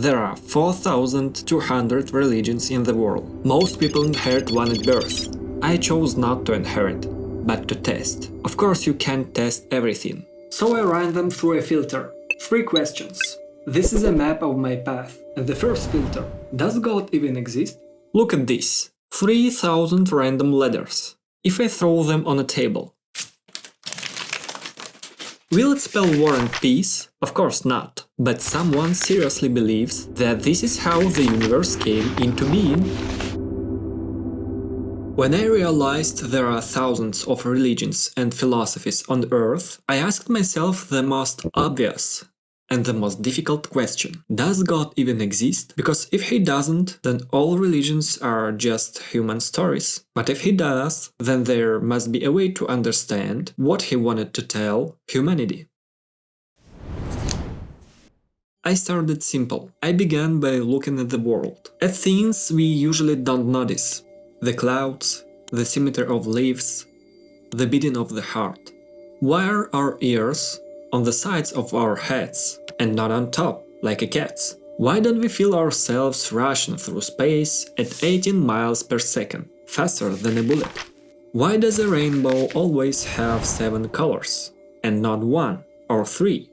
There are 4,200 religions in the world. Most people inherit one at birth. I chose not to inherit, but to test. Of course, you can't test everything. So I ran them through a filter. 3 questions. This is a map of my path. And the first filter, does God even exist? Look at this. 3,000 random letters. If I throw them on a table, will it spell war and peace? Of course not. But someone seriously believes that this is how the universe came into being. When I realized there are thousands of religions and philosophies on Earth, I asked myself the most obvious and the most difficult question. Does God even exist? Because if he doesn't, then all religions are just human stories. But if he does, then there must be a way to understand what he wanted to tell humanity. I started simple. I began by looking at the world, at things we usually don't notice. The clouds, the symmetry of leaves, the beating of the heart. Why are our ears on the sides of our heads and not on top, like a cat's? Why don't we feel ourselves rushing through space at 18 miles per second, faster than a bullet? Why does a rainbow always have 7 colors, and not 1 or 3?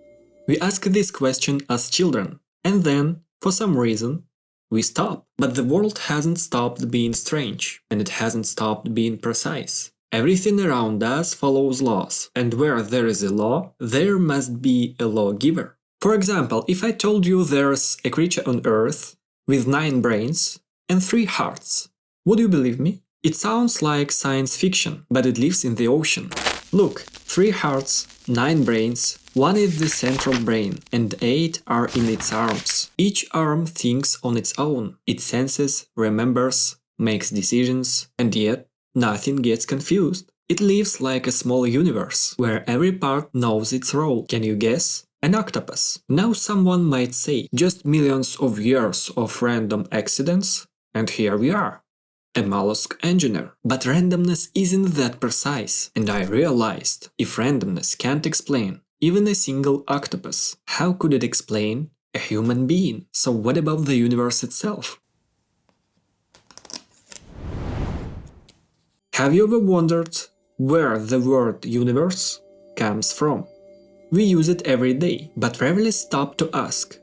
We ask this question as children, and then, for some reason, we stop. But the world hasn't stopped being strange, and it hasn't stopped being precise. Everything around us follows laws, and where there is a law, there must be a lawgiver. For example, if I told you there's a creature on Earth with 9 brains and 3 hearts, would you believe me? It sounds like science fiction, but it lives in the ocean. Look, 3 hearts, 9 brains, 1 is the central brain, and 8 are in its arms. Each arm thinks on its own. It senses, remembers, makes decisions, and yet nothing gets confused. It lives like a small universe, where every part knows its role. Can you guess? An octopus. Now someone might say, just millions of years of random accidents, and here we are. A mollusk engineer. But randomness isn't that precise, and I realized, if randomness can't explain even a single octopus, how could it explain a human being? So what about the universe itself? Have you ever wondered where the word universe comes from? We use it every day, but rarely stop to ask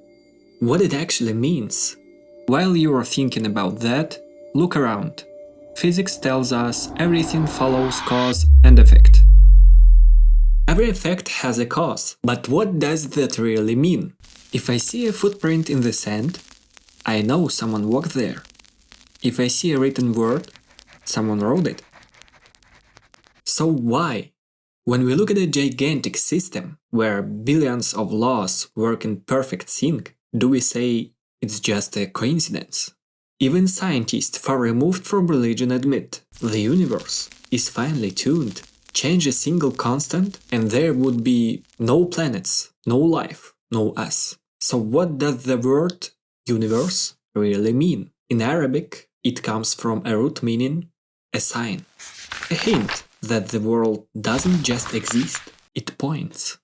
what it actually means. While you are thinking about that, look around. Physics tells us everything follows cause and effect. Every effect has a cause, but what does that really mean? If I see a footprint in the sand, I know someone walked there. If I see a written word, someone wrote it. So why? When we look at a gigantic system where billions of laws work in perfect sync, do we say it's just a coincidence? Even scientists far removed from religion admit the universe is finely tuned. Change a single constant and there would be no planets, no life, no us. So what does the word universe really mean? In Arabic, it comes from a root meaning a sign, a hint that the world doesn't just exist, it points.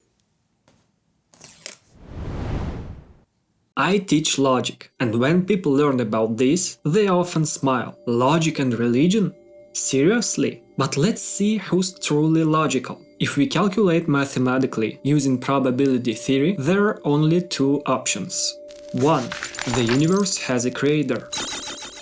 I teach logic, and when people learn about this, they often smile. Logic and religion? Seriously? But let's see who's truly logical. If we calculate mathematically using probability theory, there are only 2 options. 1. The universe has a creator.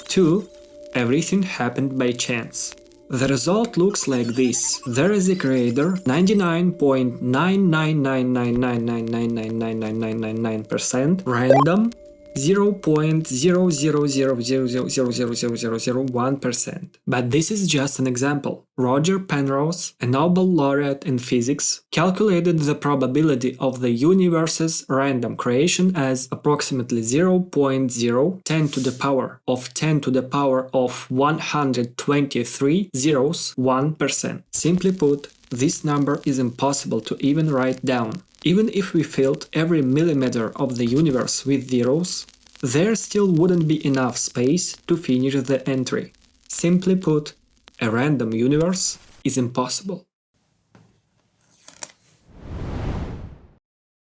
2. Everything happened by chance. The result looks like this. There is a creator, 99.99999999999% random, 0.000000001%. But this is just an example. Roger Penrose, a Nobel laureate in physics, calculated the probability of the universe's random creation as approximately 0.010 to the power of 10 to the power of 123 zeros 1%. Simply put, this number is impossible to even write down. Even if we filled every millimeter of the universe with zeros, there still wouldn't be enough space to finish the entry. Simply put, a random universe is impossible.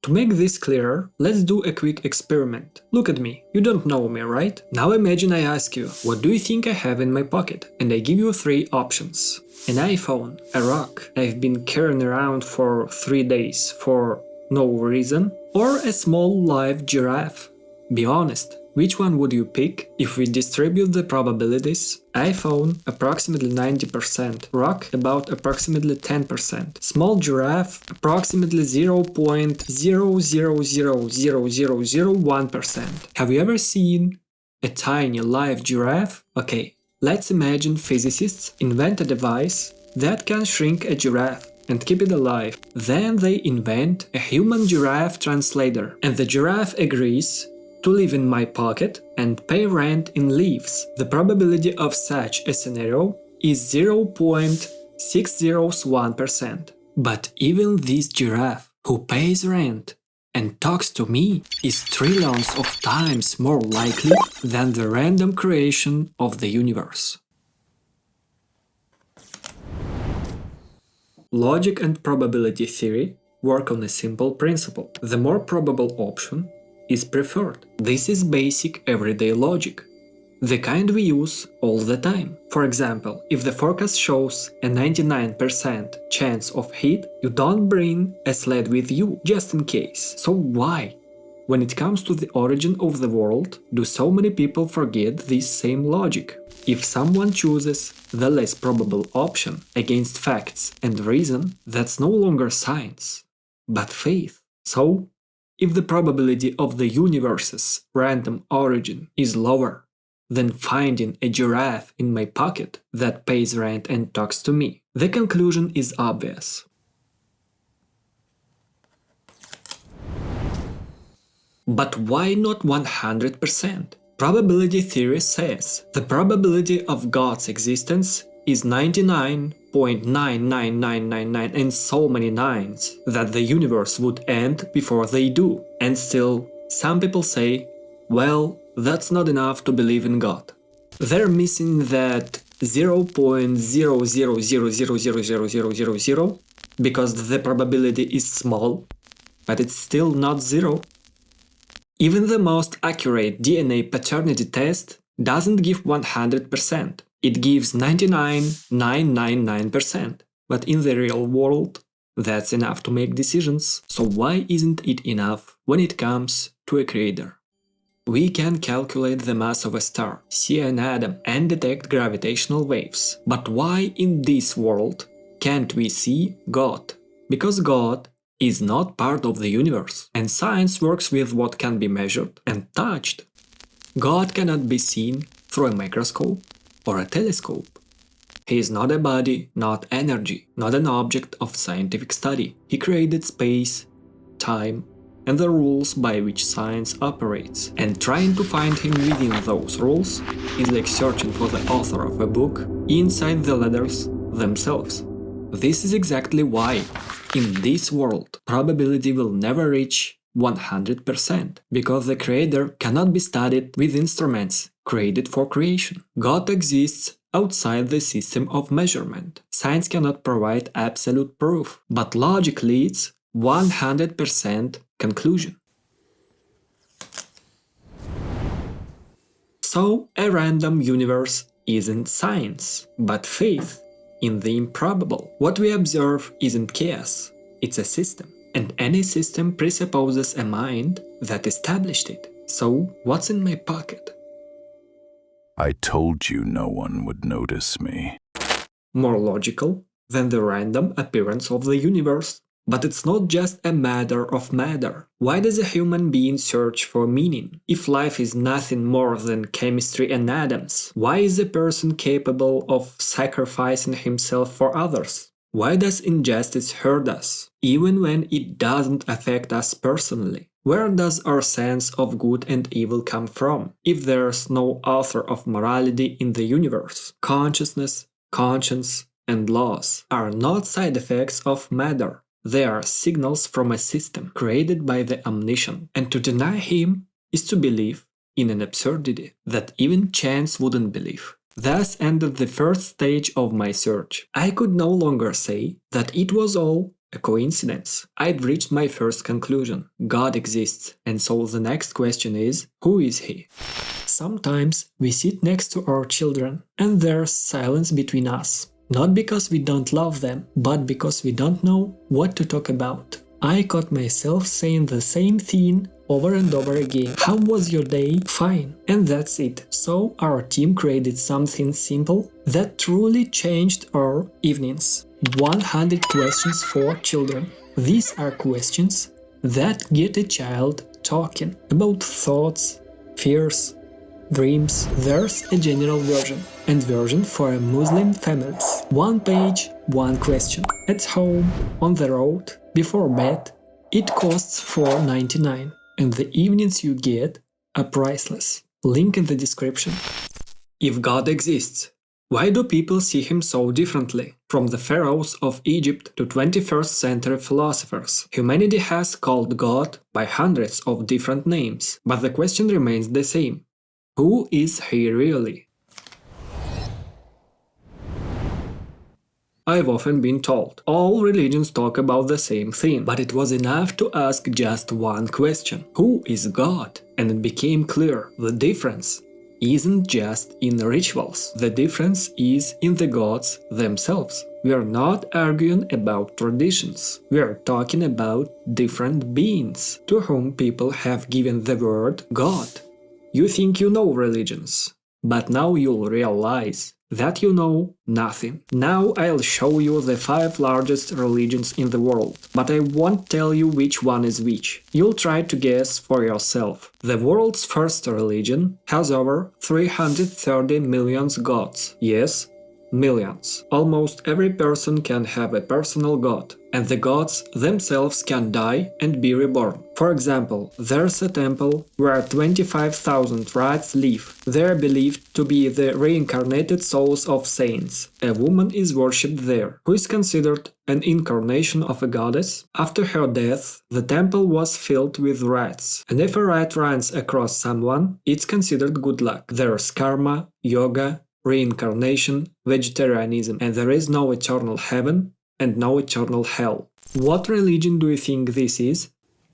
To make this clearer, let's do a quick experiment. Look at me, you don't know me, right? Now imagine I ask you, what do you think I have in my pocket? And I give you 3 options. An iPhone, a rock I've been carrying around for 3 days for no reason, or a small live giraffe. Be honest, which one would you pick if we distribute the probabilities? iPhone approximately 90%, rock about approximately 10%, small giraffe approximately 0.0000001%. Have you ever seen a tiny live giraffe? Okay, let's imagine physicists invent a device that can shrink a giraffe and keep it alive. Then they invent a human giraffe translator, and the giraffe agrees to live in my pocket and pay rent in leaves. The probability of such a scenario is 0.601%. But even this giraffe, who pays rent and talks to me, is trillions of times more likely than the random creation of the universe. Logic and probability theory work on a simple principle. The more probable option is preferred. This is basic everyday logic, the kind we use all the time. For example, if the forecast shows a 99% chance of heat, you don't bring a sled with you, just in case. So why, when it comes to the origin of the world, do so many people forget this same logic? If someone chooses the less probable option against facts and reason, that's no longer science, but faith. So, if the probability of the universe's random origin is lower than finding a giraffe in my pocket that pays rent and talks to me, the conclusion is obvious. But why not 100%? Probability theory says the probability of God's existence is 99.99999 and so many nines that the universe would end before they do. And still, some people say, well, that's not enough to believe in God. They're missing that 0.000000000 because the probability is small, but it's still not zero. Even the most accurate DNA paternity test doesn't give 100%. It gives 99.999%. But in the real world, that's enough to make decisions. So why isn't it enough when it comes to a creator? We can calculate the mass of a star, see an atom, and detect gravitational waves. But why in this world can't we see God? Because God is not part of the universe, and science works with what can be measured and touched. God cannot be seen through a microscope or a telescope. He is not a body, not energy, not an object of scientific study. He created space, time, and the rules by which science operates. And trying to find him within those rules is like searching for the author of a book inside the letters themselves. This is exactly why, in this world, probability will never reach 100%, because the creator cannot be studied with instruments created for creation. God exists outside the system of measurement. Science cannot provide absolute proof, but logic leads 100% conclusion. So, a random universe isn't science, but faith in the improbable. What we observe isn't chaos, it's a system. And any system presupposes a mind that established it. So, what's in my pocket? I told you no one would notice me. More logical than the random appearance of the universe. But it's not just a matter of matter. Why does a human being search for meaning? If life is nothing more than chemistry and atoms, why is a person capable of sacrificing himself for others? Why does injustice hurt us, even when it doesn't affect us personally? Where does our sense of good and evil come from, if there's no author of morality in the universe? Consciousness, conscience, and laws are not side effects of matter. They are signals from a system created by the omniscient, and to deny him is to believe in an absurdity that even chance wouldn't believe. Thus ended the first stage of my search. I could no longer say that it was all A coincidence? I'd reached my first conclusion. God exists. And so the next question is, who is he? Sometimes we sit next to our children and there's silence between us. Not because we don't love them, but because we don't know what to talk about. I caught myself saying the same thing over and over again. How was your day? Fine. And that's it. So our team created something simple that truly changed our evenings. 100 questions for children. These are questions that get a child talking about thoughts, fears, dreams. There's a general version and version for Muslim families. 1 page, 1 question. At home, on the road, before bed. It costs $4.99 and the evenings you get are priceless. Link in the description. If God exists, why do people see him so differently? From the pharaohs of Egypt to 21st century philosophers, humanity has called God by hundreds of different names, but the question remains the same. Who is he really? I've often been told, all religions talk about the same thing, but it was enough to ask just one question. Who is God? And it became clear, the difference isn't just in rituals, the difference is in the gods themselves. We are not arguing about traditions, we are talking about different beings to whom people have given the word God. You think you know religions, but now you'll realize that you know nothing. Now I'll show you the 5 largest religions in the world, but I won't tell you which one is which. You'll try to guess for yourself. The world's first religion has over 330 million gods. Yes, millions. Almost every person can have a personal god, and the gods themselves can die and be reborn. For example, there's a temple where 25,000 rats live. They are believed to be the reincarnated souls of saints. A woman is worshipped there, who is considered an incarnation of a goddess. After her death, the temple was filled with rats, and if a rat runs across someone, it's considered good luck. There's karma, yoga, reincarnation, vegetarianism, and there is no eternal heaven and no eternal hell. What religion do you think this is?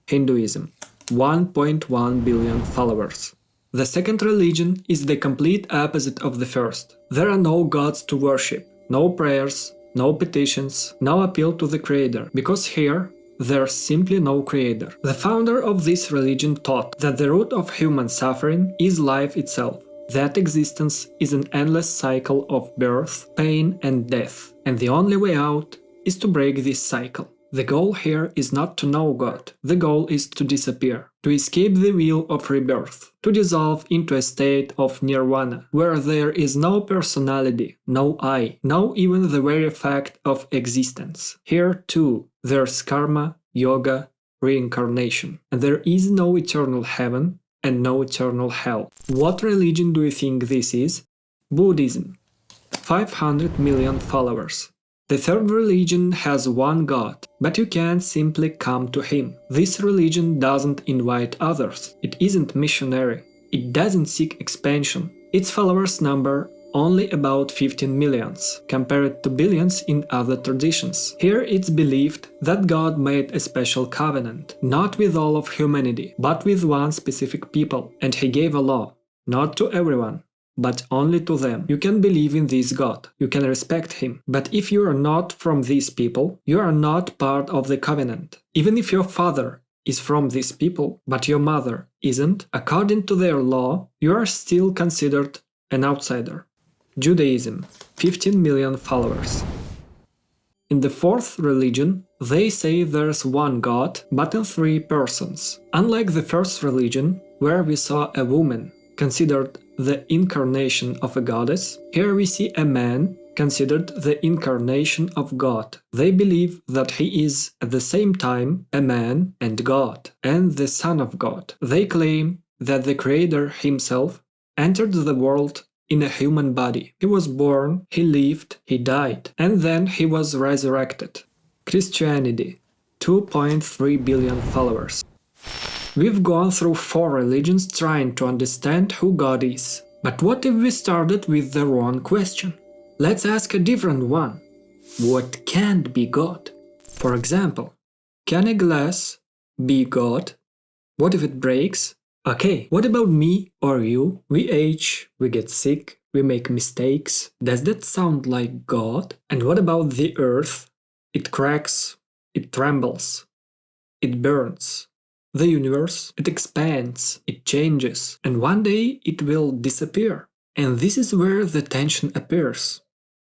Hinduism. 1.1 billion followers. The second religion is the complete opposite of the first. There are no gods to worship, no prayers, no petitions, no appeal to the Creator, because here there's simply no Creator. The founder of this religion taught that the root of human suffering is life itself. That existence is an endless cycle of birth, pain and death, and the only way out is to break this cycle. The goal here is not to know God, the goal is to disappear, to escape the wheel of rebirth, to dissolve into a state of nirvana, where there is no personality, no I, no even the very fact of existence. Here too, there's karma, yoga, reincarnation, and there is no eternal heaven and no eternal hell. What religion do you think this is? Buddhism. 500 million followers. The third religion has one God, but you can't simply come to him. This religion doesn't invite others. It isn't missionary. It doesn't seek expansion. Its followers number only about 15 millions, compared to billions in other traditions. Here it's believed that God made a special covenant, not with all of humanity, but with one specific people, and he gave a law, not to everyone, but only to them. You can believe in this God, you can respect him, but if you are not from these people, you are not part of the covenant. Even if your father is from these people, but your mother isn't, according to their law, you are still considered an outsider. Judaism. 15 million followers. In the fourth religion, they say there's one God, but in 3 persons. Unlike the first religion, where we saw a woman considered the incarnation of a goddess, here we see a man considered the incarnation of God. They believe that he is at the same time a man and God, and the Son of God. They claim that the Creator himself entered the world in a human body. He was born, he lived, he died, and then he was resurrected. Christianity. 2.3 billion followers. We've gone through 4 religions trying to understand who God is. But what if we started with the wrong question? Let's ask a different one. What can't be God? For example, can a glass be God? What if it breaks? Okay, what about me or you? We age, we get sick, we make mistakes. Does that sound like God? And what about the earth? It cracks, it trembles, it burns. The universe, it expands, it changes, and one day it will disappear. And this is where the tension appears.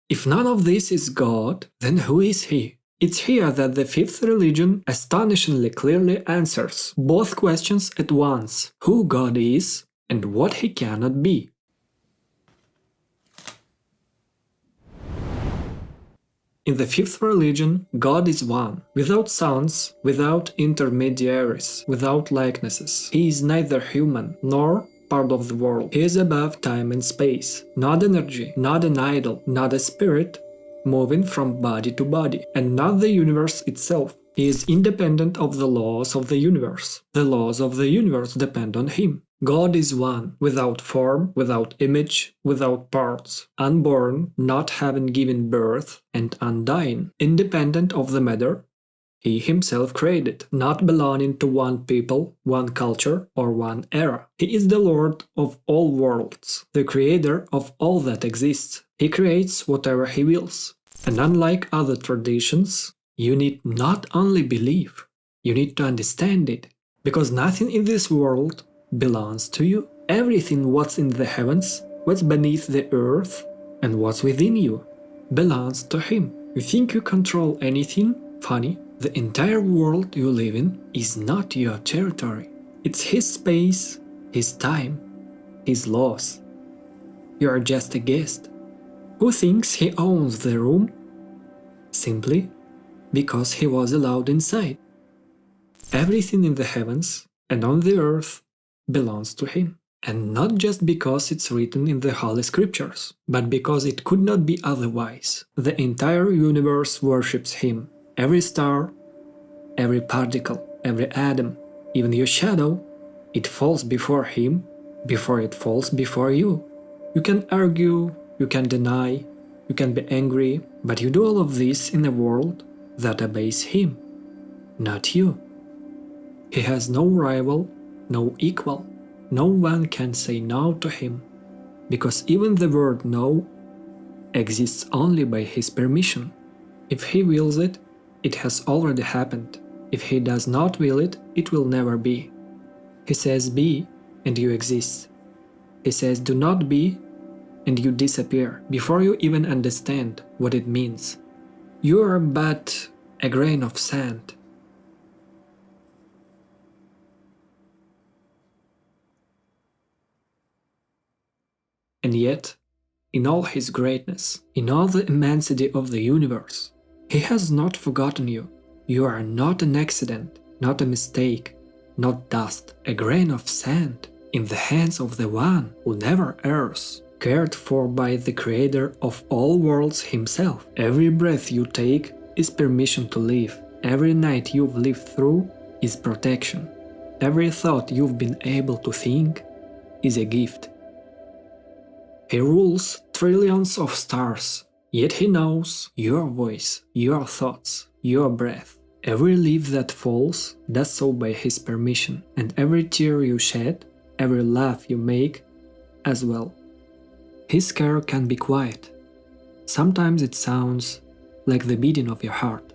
If none of this is God, then who is He? It's here that the fifth religion astonishingly clearly answers both questions at once: who God is and what He cannot be. In the fifth religion, God is one, without sons, without intermediaries, without likenesses. He is neither human nor part of the world. He is above time and space, not energy, not an idol, not a spirit moving from body to body, and not the universe itself. He is independent of the laws of the universe. The laws of the universe depend on Him. God is one, without form, without image, without parts, unborn, not having given birth, and undying, independent of the matter He Himself created, not belonging to one people, one culture, or one era. He is the Lord of all worlds, the creator of all that exists. He creates whatever He wills. And unlike other traditions, you need not only believe, you need to understand it, because nothing in this world belongs to you. Everything what's in the heavens, what's beneath the earth, and what's within you belongs to Him. You think you control anything? Funny, the entire world you live in is not your territory. It's His space, His time, His laws. You are just a guest. Who thinks he owns the room? Simply because he was allowed inside. Everything in the heavens and on the earth belongs to Him. And not just because it's written in the Holy Scriptures, but because it could not be otherwise. The entire universe worships Him. Every star, every particle, every atom, even your shadow, it falls before Him before it falls before you. You can argue, you can deny, you can be angry, but you do all of this in a world that obeys Him, not you. He has no rival, no equal. No one can say no to Him, because even the word no exists only by His permission. If He wills it, it has already happened. If He does not will it, it will never be. He says be, and you exist. He says do not be, and you disappear before you even understand what it means. You are but a grain of sand. And yet, in all His greatness, in all the immensity of the universe, He has not forgotten you. You are not an accident, not a mistake, not dust, a grain of sand in the hands of the One who never errs, cared for by the Creator of all worlds Himself. Every breath you take is permission to live. Every night you've lived through is protection. Every thought you've been able to think is a gift. He rules trillions of stars, yet He knows your voice, your thoughts, your breath. Every leaf that falls does so by His permission, and every tear you shed, every laugh you make as well. His care can be quiet. Sometimes it sounds like the beating of your heart.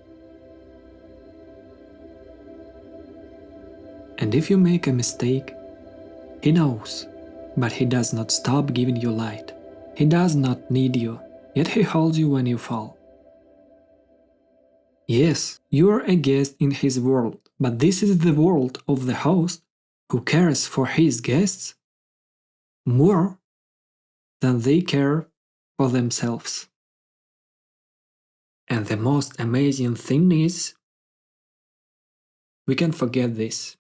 And if you make a mistake, He knows. But He does not stop giving you light. He does not need you, yet He holds you when you fall. Yes, you are a guest in His world, but this is the world of the host who cares for his guests more than they care for themselves. And the most amazing thing is, we can forget this.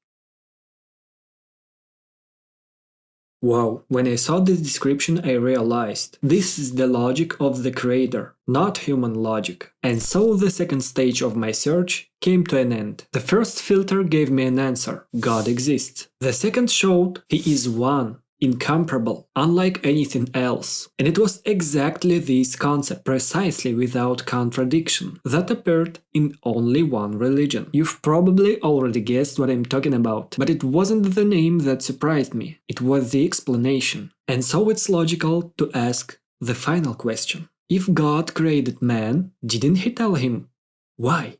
Wow, when I saw this description I realized this is the logic of the Creator, not human logic. And so the second stage of my search came to an end. The first filter gave me an answer: God exists. The second showed He is one, incomparable, unlike anything else. And it was exactly this concept, precisely without contradiction, that appeared in only one religion. You've probably already guessed what I'm talking about, but it wasn't the name that surprised me, it was the explanation. And so it's logical to ask the final question. If God created man, didn't he tell him why?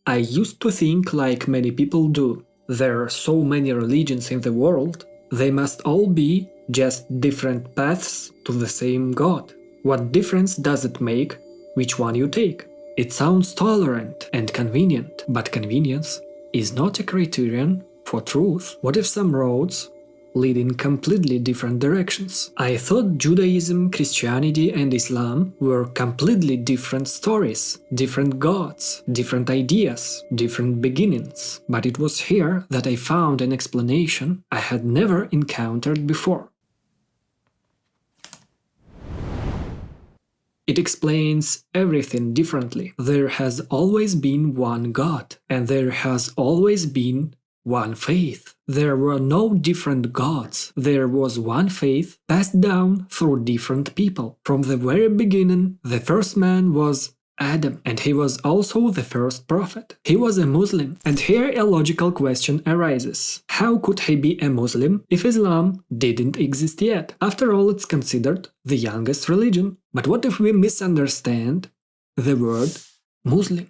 I used to think like many people do. There are so many religions in the world, they must all be just different paths to the same God. What difference does it make which one you take? It sounds tolerant and convenient, but convenience is not a criterion for truth. What if some roads lead in completely different directions? I thought Judaism, Christianity and Islam were completely different stories, different gods, different ideas, different beginnings. But it was here that I found an explanation I had never encountered before. It explains everything differently. There has always been one God, and there has always been one faith. There were no different gods. There was one faith passed down through different people. From the very beginning, the first man was Adam, and he was also the first prophet. He was a Muslim. And here a logical question arises. How could he be a Muslim if Islam didn't exist yet? After all, it's considered the youngest religion. But what if we misunderstand the word Muslim?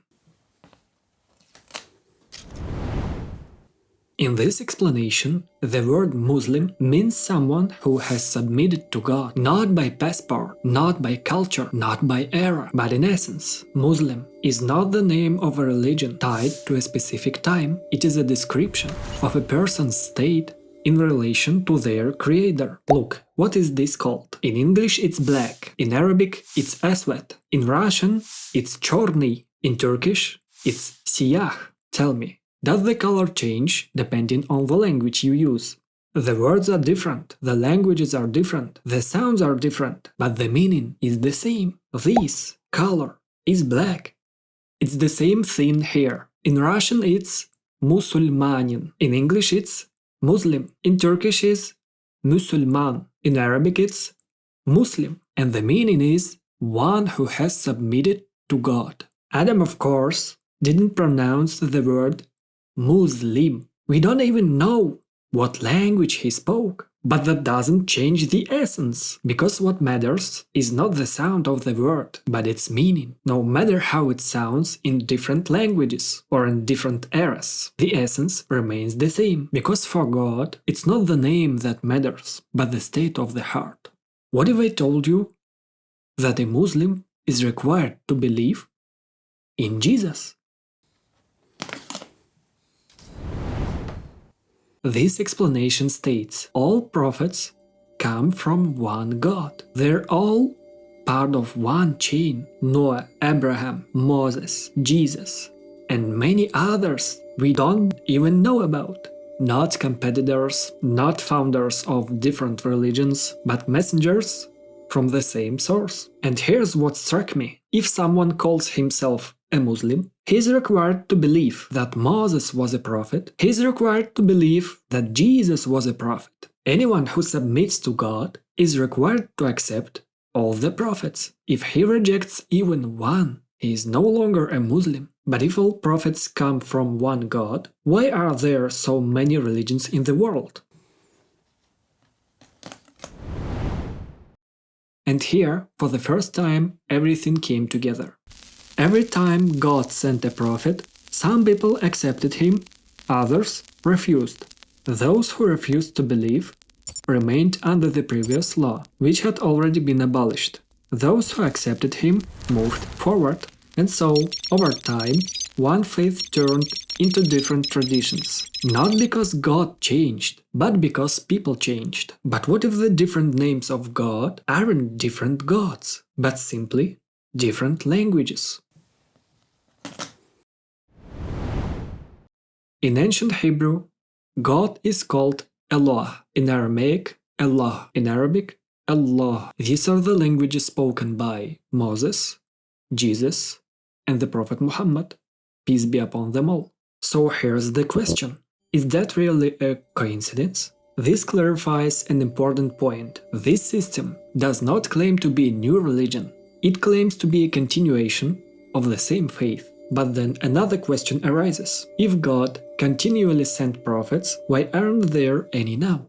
In this explanation, the word Muslim means someone who has submitted to God, not by passport, not by culture, not by era, but in essence. Muslim is not the name of a religion tied to a specific time, it is a description of a person's state in relation to their creator. Look, what is this called? In English it's black, in Arabic it's aswad, in Russian it's chorny, in Turkish it's siyah. Tell me, does the color change depending on the language you use? The words are different, the languages are different, the sounds are different, but the meaning is the same. This color is black. It's the same thing here. In Russian it's musulmanin, in English it's Muslim, in Turkish it's Müslüman, in Arabic it's Muslim, and the meaning is one who has submitted to God. Adam, of course, didn't pronounce the word Muslim. We don't even know what language he spoke. But that doesn't change the essence, because what matters is not the sound of the word, but its meaning. No matter how it sounds in different languages or in different eras, the essence remains the same, because for God, it's not the name that matters, but the state of the heart. What if I told you that a Muslim is required to believe in Jesus? This explanation states all prophets come from one God. They're all part of one chain. Noah, Abraham, Moses, Jesus, and many others we don't even know about. Not competitors, not founders of different religions, but messengers from the same source. And here's what struck me. If someone calls himself a Muslim, he is required to believe that Moses was a prophet. He is required to believe that Jesus was a prophet. Anyone who submits to God is required to accept all the prophets. If he rejects even one, he is no longer a Muslim. But if all prophets come from one God, why are there so many religions in the world? And here, for the first time, everything came together. Every time God sent a prophet, some people accepted him, others refused. Those who refused to believe remained under the previous law, which had already been abolished. Those who accepted him moved forward, and so, over time, one faith turned into different traditions. Not because God changed, but because people changed. But what if the different names of God aren't different gods, but simply different languages? In ancient Hebrew, God is called Eloah, in Aramaic, Allah, in Arabic, Allah. These are the languages spoken by Moses, Jesus, and the Prophet Muhammad, peace be upon them all. So here's the question. Is that really a coincidence? This clarifies an important point. This system does not claim to be a new religion. It claims to be a continuation of the same faith. But then another question arises. If God continually sent prophets, why aren't there any now?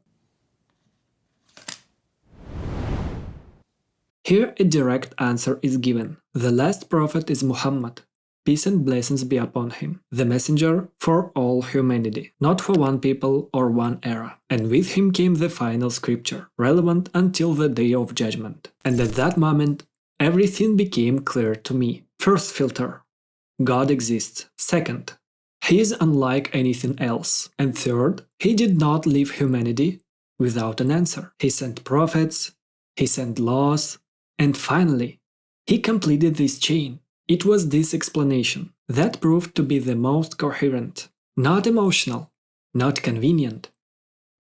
Here a direct answer is given. The last prophet is Muhammad. Peace and blessings be upon him, the messenger for all humanity, not for one people or one era. And with him came the final scripture, relevant until the day of judgment. And at that moment, everything became clear to me. First filter: God exists. Second, he is unlike anything else. And third, he did not leave humanity without an answer. He sent prophets, he sent laws, and finally, he completed this chain. It was this explanation that proved to be the most coherent, not emotional, not convenient,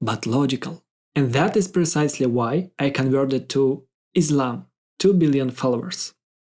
but logical. And that is precisely why I converted to Islam, 2 billion followers.